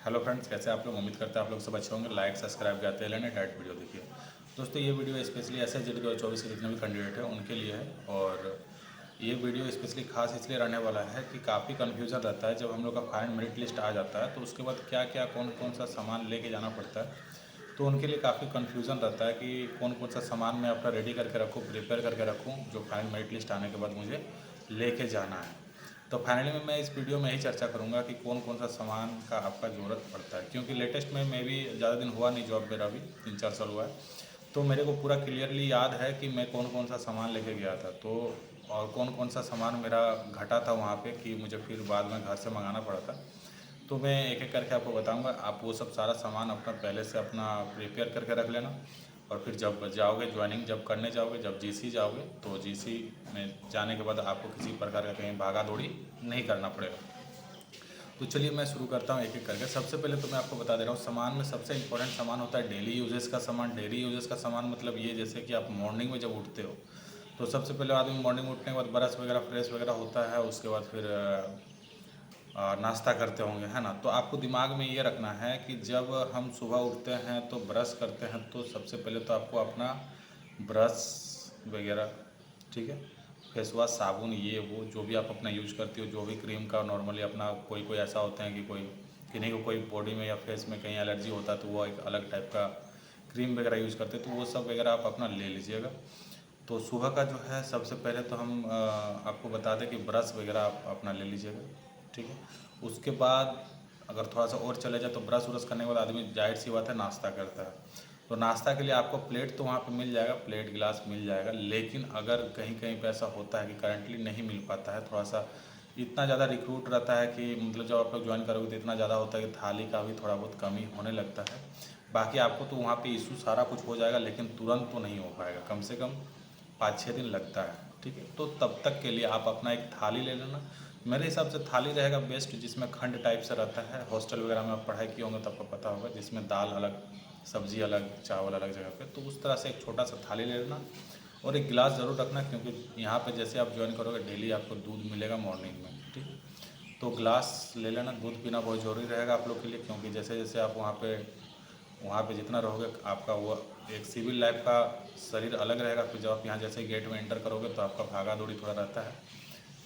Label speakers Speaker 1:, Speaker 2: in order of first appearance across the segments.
Speaker 1: Hello friends, कैसे आप लोग? उम्मीद करते हैं आप लोग सब अच्छे होंगे। लाइक सब्सक्राइब करते हैं, लेना डायरेक्ट वीडियो देखिए। दोस्तों, ये वीडियो स्पेशली SSG 2024 के जितने भी कैंडिडेट हैं उनके लिए है। और ये वीडियो स्पेशली खास इसलिए रहने वाला है कि काफ़ी कन्फ्यूज़न रहता है जब हम लोग का फाइनल मेरिट लिस्ट आ जाता है तो उसके बाद क्या क्या कौन कौन सा सामान लेके जाना पड़ता है। तो उनके लिए काफ़ी कन्फ्यूज़न रहता है कि कौन कौन सा सामान मैं अपना रेडी करके रखूँ, प्रिपेयर करके रखूँ, जो फाइनल मेरिट लिस्ट आने के बाद मुझे लेके जाना है। तो फाइनली में मैं इस वीडियो में ही चर्चा करूंगा कि कौन कौन सा सामान का आपका ज़रूरत पड़ता है, क्योंकि लेटेस्ट में मैं भी ज़्यादा दिन हुआ नहीं, जॉब मेरा भी 3-4 साल हुआ है। तो मेरे को पूरा क्लियरली याद है कि मैं कौन कौन सा सामान लेके गया था, तो और कौन कौन सा सामान मेरा घटा था वहाँ पे कि मुझे फिर बाद में घर से मंगाना पड़ा था। तो मैं एक एक करके आपको बताऊंगा। आप वो सब सारा सामान अपना पहले से अपना प्रिपेयर करके रख लेना। और फिर जब जाओगे, ज्वाइनिंग जब करने जाओगे, जब जीसी जाओगे, तो जीसी में जाने के बाद आपको किसी प्रकार का कहीं भागा दौड़ी नहीं करना पड़ेगा। तो चलिए मैं शुरू करता हूँ एक एक करके। सबसे पहले तो मैं आपको बता दे रहा हूँ, सामान में सबसे इंपॉर्टेंट सामान होता है डेली यूजेस का सामान। डेली यूजेस का सामान मतलब ये, जैसे कि आप मॉर्निंग में जब उठते हो तो सबसे पहले आदमी मॉर्निंग में उठने के बाद ब्रश वगैरह फ्रेश वगैरह होता है, उसके बाद फिर नाश्ता करते होंगे, है ना। तो आपको दिमाग में ये रखना है कि जब हम सुबह उठते हैं तो ब्रश करते हैं, तो सबसे पहले तो आपको अपना ब्रश वगैरह, ठीक है, फेस वॉश, साबुन, ये वो जो भी आप अपना यूज करती हो, जो भी क्रीम का नॉर्मली अपना, कोई कोई ऐसा होता है कि कोई किन्हीं को कोई बॉडी में या फेस में कहीं एलर्जी होता है तो वो एक अलग टाइप का क्रीम वगैरह यूज़ करते हैं, तो वो सब वगैरह आप अपना ले लीजिएगा। तो सुबह का जो है सबसे पहले तो हम आपको बता दें कि ब्रश वगैरह आप अपना ले लीजिएगा, ठीक है। उसके बाद अगर थोड़ा सा और चले जाए तो ब्रश व्रश करने के बाद आदमी जाहिर सी बात है नाश्ता करता है। तो नाश्ता के लिए आपको प्लेट तो वहाँ पे मिल जाएगा, प्लेट गिलास मिल जाएगा, लेकिन अगर कहीं कहीं पे ऐसा होता है कि करंटली नहीं मिल पाता है, थोड़ा सा इतना ज़्यादा रिक्रूट रहता है कि मतलब जब आप लोग ज्वाइन करोगे तो इतना ज़्यादा होता है कि थाली का भी थोड़ा बहुत कमी होने लगता है। बाकी आपको तो वहाँ पे इशू सारा कुछ हो जाएगा, लेकिन तुरंत तो नहीं हो पाएगा, कम से कम 5-6 दिन लगता है, ठीक है। तो तब तक के लिए आप अपना एक थाली ले लेना। मेरे हिसाब से थाली रहेगा बेस्ट, जिसमें खंड टाइप से रहता है। हॉस्टल वगैरह में आप पढ़ाई किए होंगे तो आपको पता होगा, जिसमें दाल अलग, सब्जी अलग, चावल अलग जगह पे। तो उस तरह से एक छोटा सा थाली ले लेना और एक गिलास ज़रूर रखना, क्योंकि यहाँ पे जैसे आप ज्वाइन करोगे डेली आपको दूध मिलेगा मॉर्निंग में, ठीक है। तो ग्लास ले लेना। दूध पीना बहुत ज़रूरी रहेगा आप लोग के लिए, क्योंकि जैसे जैसे आप वहाँ पे जितना रहोगे आपका वो एक सिविल लाइफ का शरीर अलग रहेगा। फिर जब आप यहाँ जैसे गेट में एंटर करोगे तो आपका भागा दौड़ी थोड़ा रहता है,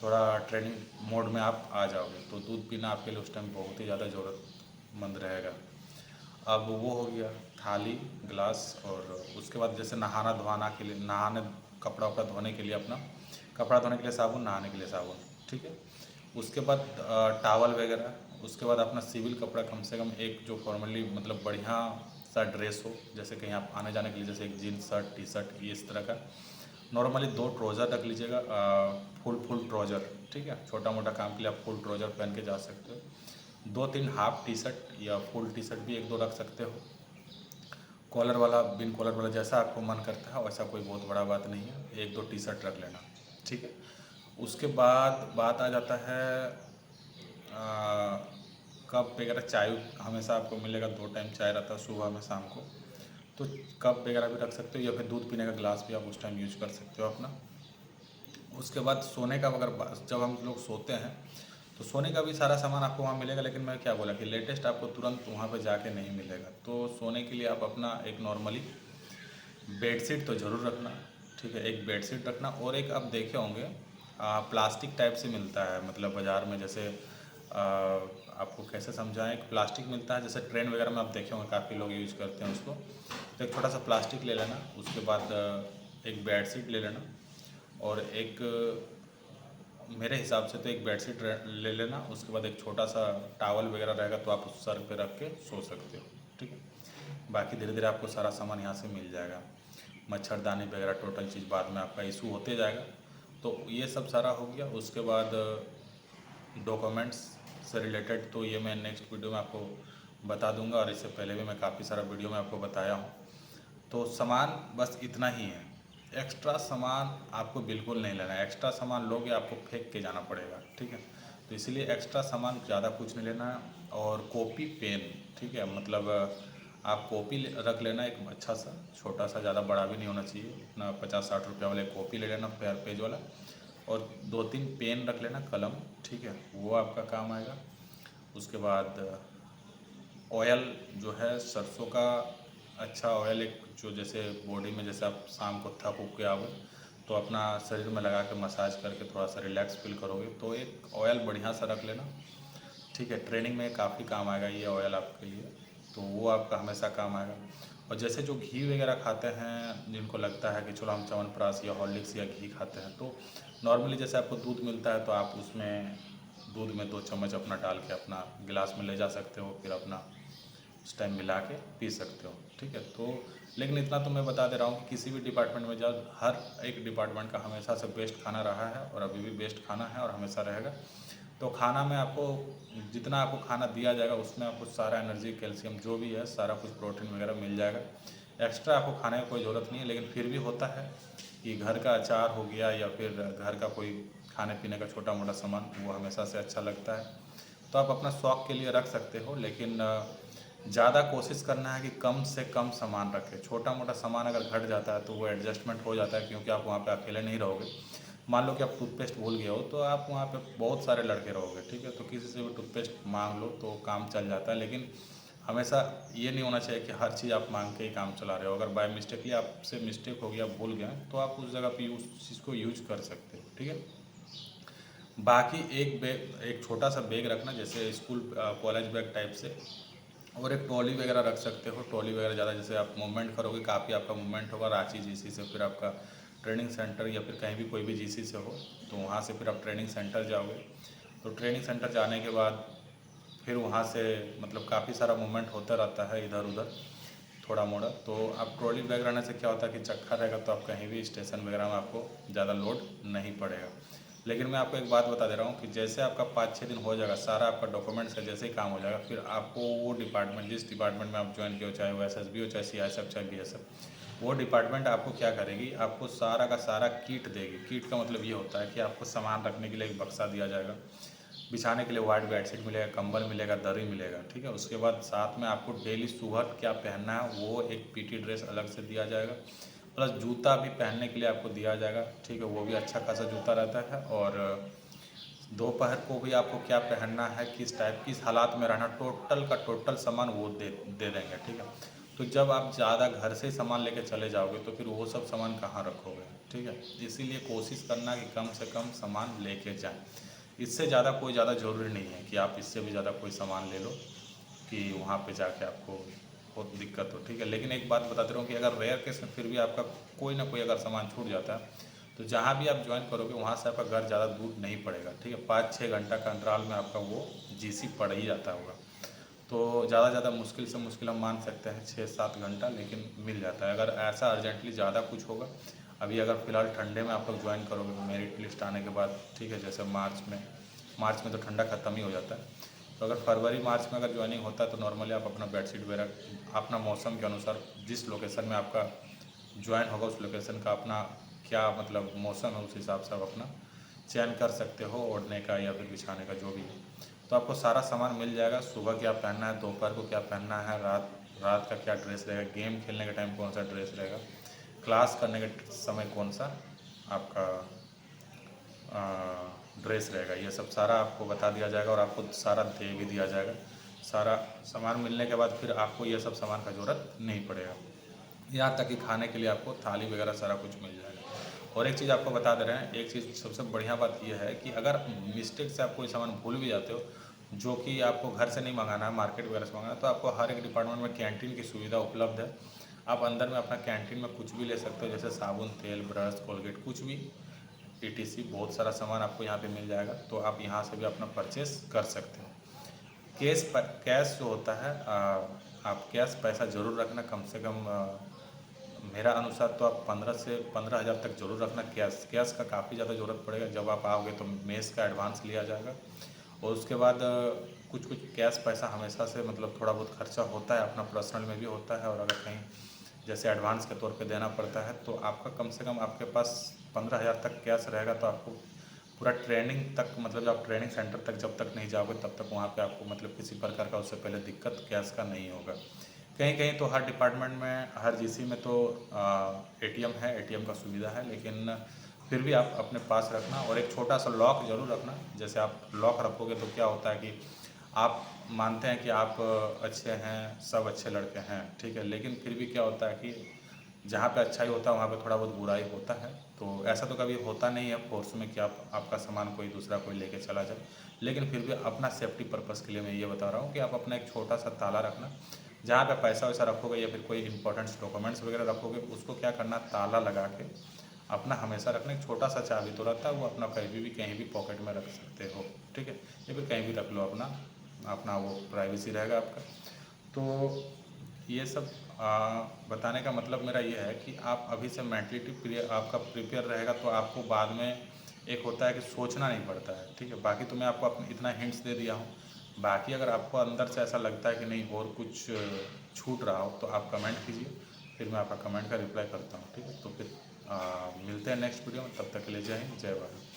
Speaker 1: थोड़ा ट्रेनिंग मोड में आप आ जाओगे। तो दूध पीना आपके लिए उस टाइम बहुत ही ज़्यादा ज़रूरतमंद रहेगा। अब वो हो गया थाली, गिलास। और उसके बाद जैसे नहाना धोना के लिए, नहाने कपड़ा वपड़ा धोने के लिए अपना कपड़ा धोने के लिए साबुन, नहाने के लिए साबुन, ठीक है। उसके बाद टावल वगैरह। उसके बाद अपना सिविल कपड़ा, कम से कम एक जो फॉर्मली मतलब बढ़िया सा ड्रेस हो, जैसे कहीं आप आने जाने के लिए, जैसे एक जीन्स शर्ट, टी शर्ट, ये इस तरह का। नॉर्मली 2 ट्राउज़र रख लीजिएगा, फुल ट्राउज़र, ठीक है। छोटा मोटा काम के लिए आप फुल ट्राउज़र पहन के जा सकते हो। 2-3 हाफ टी शर्ट या फुल टी शर्ट भी 1-2 रख सकते हो। कॉलर वाला, बिन कॉलर वाला, जैसा आपको मन करता है वैसा, कोई बहुत बड़ा बात नहीं है। 1-2 टी शर्ट रख लेना, ठीक है। उसके बाद बात आ जाता है कप वगैरह। चाय हमेशा आपको मिलेगा, 2 टाइम चाय रहता है, सुबह में शाम को। तो कप वगैरह भी रख सकते हो, या फिर दूध पीने का गिलास भी आप उस टाइम यूज कर सकते हो अपना। उसके बाद सोने का, अगर जब हम लोग सोते हैं तो सोने का भी सारा सामान आपको वहाँ मिलेगा, लेकिन मैं क्या बोला कि लेटेस्ट आपको तुरंत वहाँ पे जाके नहीं मिलेगा। तो सोने के लिए आप अपना एक नॉर्मली बेडशीट तो ज़रूर रखना, ठीक है। एक बेडशीट रखना, और एक आप देखे होंगे प्लास्टिक टाइप से मिलता है, मतलब बाज़ार में, जैसे आपको कैसे समझाएं, एक प्लास्टिक मिलता है, जैसे ट्रेन वगैरह में आप देखे होंगे काफ़ी लोग यूज करते हैं उसको। तो एक छोटा सा प्लास्टिक ले लेना। उसके बाद एक बेडशीट ले लेना, और एक मेरे हिसाब से तो एक बेडशीट ले लेना। उसके बाद एक छोटा सा टावल वगैरह रहेगा तो आप उस सर पे रख के सो सकते हो, ठीक है। बाकी धीरे धीरे आपको सारा सामान यहाँ से मिल जाएगा। मच्छरदानी वगैरह टोटल चीज़ बाद में आपका इशू होते जाएगा। तो ये सब सारा हो गया। उसके बाद डॉक्यूमेंट्स से रिलेटेड तो ये मैं नेक्स्ट वीडियो में आपको बता दूंगा, और इससे पहले भी मैं काफ़ी सारा वीडियो में आपको बताया हूँ। तो सामान बस इतना ही है। एक्स्ट्रा सामान आपको बिल्कुल नहीं लेना है। एक्स्ट्रा सामान लोगे आपको फेंक के जाना पड़ेगा, ठीक है। तो इसलिए एक्स्ट्रा सामान ज़्यादा कुछ नहीं लेना है। और कॉपी पेन, ठीक है, मतलब आप कॉपी रख लेना, एक अच्छा सा, छोटा सा, ज़्यादा बड़ा भी नहीं होना चाहिए। अपना 50-60 रुपये वाले कॉपी ले लेना, फेयर पेज वाला। और 2-3 पेन रख लेना, कलम, ठीक है, वो आपका काम आएगा। उसके बाद ऑयल जो है सरसों का अच्छा ऑयल, एक जो जैसे बॉडी में जैसे आप शाम को थक उक के आओगे तो अपना शरीर में लगा के मसाज करके थोड़ा सा रिलैक्स फील करोगे, तो एक ऑयल बढ़िया सा रख लेना, ठीक है। ट्रेनिंग में काफ़ी काम आएगा ये ऑयल आपके लिए, तो वो आपका हमेशा काम आएगा। और जैसे जो घी वगैरह खाते हैं, जिनको लगता है कि चलो हम च्यवनप्राश या हॉर्लिक्स या घी खाते हैं, तो नॉर्मली जैसे आपको दूध मिलता है तो आप उसमें दूध में 2 चम्मच अपना डाल के अपना गिलास में ले जा सकते हो, फिर अपना उस टाइम मिला के पी सकते हो, ठीक है। तो लेकिन इतना तो मैं बता दे रहा हूँ कि किसी भी डिपार्टमेंट में जाओ, हर एक डिपार्टमेंट का हमेशा से बेस्ट खाना रहा है और अभी भी बेस्ट खाना है और हमेशा रहेगा। तो खाना में आपको जितना आपको खाना दिया जाएगा उसमें आपको सारा एनर्जी, कैल्शियम जो भी है सारा कुछ, प्रोटीन वगैरह मिल जाएगा। एक्स्ट्रा आपको खाने की कोई ज़रूरत नहीं है, लेकिन फिर भी होता है कि घर का अचार हो गया या फिर घर का कोई खाने पीने का छोटा मोटा सामान वो हमेशा से अच्छा लगता है, तो आप अपना शौक़ के लिए रख सकते हो। लेकिन ज़्यादा कोशिश करना है कि कम से कम सामान रखें। छोटा मोटा सामान अगर घट जाता है तो वो एडजस्टमेंट हो जाता है, क्योंकि आप वहाँ पे अकेले नहीं रहोगे। मान लो कि आप टूथपेस्ट भूल गए हो तो आप वहाँ पे बहुत सारे लड़के रहोगे, ठीक है, तो किसी से भी टूथपेस्ट मांग लो तो काम चल जाता है। लेकिन हमेशा ये नहीं होना चाहिए कि हर चीज़ आप मांग के ही काम चला रहे हो। अगर बाय मिस्टेकली आपसे मिस्टेक हो गया, भूल गए, तो आप उस जगह पे उस चीज़ को यूज कर सकते हो, ठीक है। बाकी एक छोटा सा बैग रखना, जैसे स्कूल कॉलेज बैग टाइप से, और एक ट्रॉली वगैरह रख सकते हो। ट्रॉली वगैरह ज़्यादा जैसे आप मूवमेंट करोगे, काफ़ी आपका मूवमेंट होगा रांची जीसी से, फिर आपका ट्रेनिंग सेंटर या फिर कहीं भी कोई भी जीसी से हो तो वहाँ से फिर आप ट्रेनिंग सेंटर जाओगे। तो ट्रेनिंग सेंटर जाने के बाद फिर वहाँ से मतलब काफ़ी सारा मूवमेंट होता रहता है इधर उधर थोड़ा मोड़ा। तो आप ट्रॉली बैग रहने से क्या होता है कि चक्का रहेगा तो आप कहीं भी स्टेशन वगैरह में आपको ज़्यादा लोड नहीं पड़ेगा। लेकिन मैं आपको एक बात बता दे रहा हूँ कि जैसे आपका 5-6 दिन हो जाएगा, सारा आपका डॉक्यूमेंट्स का जैसे ही काम हो जाएगा, फिर आपको वो डिपार्टमेंट, जिस डिपार्टमेंट में आप ज्वाइन किए हो, चाहे वो एसएसबी हो, चाहे सीआईएसएफ, चाहे बीएसएफ, वो डिपार्टमेंट आपको क्या करेगी, आपको सारा का सारा किट देगी। किट का मतलब ये होता है कि आपको सामान रखने के लिए एक बक्सा दिया जाएगा, बिछाने के लिए वाइट बेडशीट मिलेगा, कंबल मिलेगा, दरी मिलेगा, ठीक है। उसके बाद साथ में आपको डेली सुबह क्या पहनना है वो एक पीटी ड्रेस अलग से दिया जाएगा, प्लस जूता भी पहनने के लिए आपको दिया जाएगा, ठीक है, वो भी अच्छा खासा जूता रहता है। और दोपहर को भी आपको क्या पहनना है, किस टाइप, किस हालात में रहना, टोटल का टोटल सामान वो दे देंगे, ठीक है। तो जब आप ज़्यादा घर से सामान लेके चले जाओगे तो फिर वो सब सामान कहाँ रखोगे, ठीक है। इसीलिए कोशिश करना कि कम से कम सामान लेके जाएं। इससे ज़्यादा कोई ज़्यादा ज़रूरी नहीं है कि आप इससे भी ज़्यादा कोई सामान ले लो कि वहाँ पे जाके आपको बहुत दिक्कत हो, ठीक है। लेकिन एक बात बताते रहूँ कि अगर रेयर केस में फिर भी आपका कोई ना कोई अगर सामान छूट जाता है तो जहाँ भी आप ज्वाइन करोगे वहाँ से आपका घर ज़्यादा दूर नहीं पड़ेगा, ठीक है। 5-6 घंटा का अंतराल में आपका वो जीसी पड़ ही जाता होगा। तो ज़्यादा मुश्किल से मुश्किल हम मान सकते हैं 6-7 घंटा, लेकिन मिल जाता है। अगर ऐसा अर्जेंटली ज़्यादा कुछ होगा, अभी अगर फ़िलहाल ठंडे में आप लोग ज्वाइन करोगे तो मेरिट लिस्ट आने के बाद, ठीक है, जैसे मार्च में तो ठंडा ख़त्म ही हो जाता है, तो अगर फरवरी मार्च में अगर ज्वाइनिंग होता है तो नॉर्मली आप अपना बेडशीट वगैरह अपना मौसम के अनुसार, जिस लोकेशन में आपका ज्वाइन होगा उस लोकेशन का अपना क्या मतलब मौसम है, उस हिसाब से आप अपना चयन कर सकते हो ओढ़ने का या फिर बिछाने का, जो भी है। तो आपको सारा सामान मिल जाएगा। सुबह क्या पहनना है, दोपहर को क्या पहनना है, रात का क्या ड्रेस रहेगा, गेम खेलने के टाइम कौन सा ड्रेस रहेगा, क्लास करने के समय कौन सा आपका ड्रेस रहेगा, ये सब सारा आपको बता दिया जाएगा और आपको सारा दे भी दिया जाएगा। सारा सामान मिलने के बाद फिर आपको ये सब सामान का ज़रूरत नहीं पड़ेगा, यहाँ तक कि खाने के लिए आपको थाली वगैरह सारा कुछ मिल जाएगा। और एक चीज़ आपको बता दे रहे हैं, एक चीज़ सबसे बढ़िया बात यह है कि अगर मिस्टेक से आप कोई सामान भूल भी जाते हो जो कि आपको घर से नहीं मंगाना है, मार्केट वगैरह से मंगाना है, तो आपको हर एक डिपार्टमेंट में कैंटीन की सुविधा उपलब्ध है। आप अंदर में अपना कैंटीन में कुछ भी ले सकते हो, जैसे साबुन, तेल, ब्रश, कोलगेट, कुछ भी ETC बहुत सारा सामान आपको यहाँ पे मिल जाएगा। तो आप यहाँ से भी अपना परचेस कर सकते हो। कैश जो होता है, आप कैश पैसा ज़रूर रखना, कम से कम मेरा अनुसार तो आप 15 से 15,000 तक ज़रूर रखना। कैश का काफ़ी ज़्यादा ज़रूरत पड़ेगा। जब आप आओगे तो मेस का एडवांस लिया जाएगा और उसके बाद कुछ कैश पैसा हमेशा से मतलब थोड़ा बहुत खर्चा होता है, अपना पर्सनल में भी होता है, और अगर कहीं जैसे एडवांस के तौर पे देना पड़ता है तो आपका कम से कम आपके पास 15,000 तक कैश रहेगा। तो आपको पूरा ट्रेनिंग तक, मतलब जब आप ट्रेनिंग सेंटर तक जब तक नहीं जाओगे तब तक वहाँ पे आपको मतलब किसी प्रकार का उससे पहले दिक्कत कैश का नहीं होगा। कहीं कहीं तो हर डिपार्टमेंट में, हर जीसी में तो ATM है, ATM का सुविधा है, लेकिन फिर भी आप अपने पास रखना और एक छोटा सा लॉक ज़रूर रखना। जैसे आप लॉक रखोगे तो क्या होता है कि आप मानते हैं कि आप अच्छे हैं, सब अच्छे लड़के हैं, ठीक है, लेकिन फिर भी क्या होता है कि जहाँ पे अच्छाई होता है वहाँ पे थोड़ा बहुत बुराई होता है। तो ऐसा तो कभी होता नहीं है फोर्स में कि आपका सामान कोई दूसरा कोई लेके चला जाए, लेकिन फिर भी अपना सेफ्टी पर्पज़ के लिए मैं ये बता रहा हूँ कि आप अपना एक छोटा सा ताला रखना। जहाँ पे पैसा वैसा रखोगे या फिर कोई इंपॉर्टेंट्स डॉक्यूमेंट्स वगैरह रखोगे, उसको क्या करना, ताला लगा के अपना हमेशा रखना। एक छोटा सा चाबी तो रहता है, वो अपना कहीं भी पॉकेट में रख सकते हो, ठीक है, या फिर कहीं भी रख लो, अपना अपना वो प्राइवेसी रहेगा आपका। तो ये सब बताने का मतलब मेरा ये है कि आप अभी से मेंटलिटी आपका प्रिपेयर रहेगा तो आपको बाद में एक होता है कि सोचना नहीं पड़ता है, ठीक है। बाकी तो मैं आपको इतना हिंट्स दे दिया हूँ। बाकी अगर आपको अंदर से ऐसा लगता है कि नहीं और कुछ छूट रहा हो तो आप कमेंट कीजिए, फिर मैं आपका कमेंट का रिप्लाई करता हूँ, ठीक है। तो फिर मिलते हैं नेक्स्ट वीडियो में, तब तक के लिए जय हिंद, जय भारत।